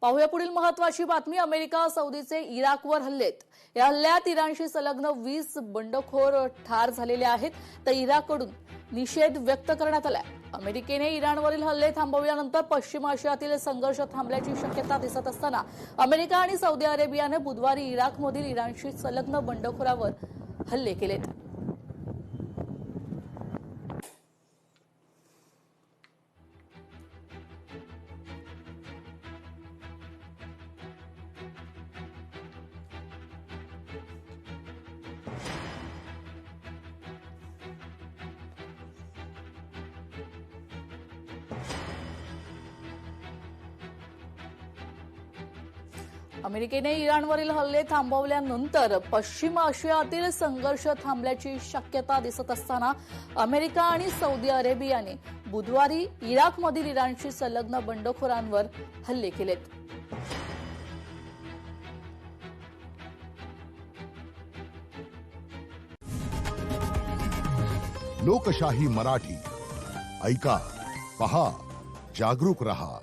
पाहूया पुढील महत्त्वाची बातमी। अमेरिका सौदीचे इराकवर हल्लेत। या हल्ल्यात इराणशी संलग्न 20 बंडखोर ठार झालेले आहेत, तर इराककडून निषेध व्यक्त करण्यात आलाय। अमेरिकेने इराणवरील हल्ले थांबवल्यानंतर पश्चिम आशियातील संघर्ष थांबल्याची शक्यता दिसत असताना अमेरिका आणि सौदी अरेबियाने बुधवारी इराकमधील इराणशी संलग्न बंडखोरांवर हल्ले केलेत। अमेरिकेने इराणवरील हल्ले थांबवल्यानंतर पश्चिम आशियातील संघर्ष थांबल्याची शक्यता दिसत असताना अमेरिका आणि सौदी अरेबियाने बुधवारी इराकमधील इराणशी संलग्न बंडखोरांवर हल्ले केलेत। लोकशाही मराठी ऐका, पहा, जागरूक रहा।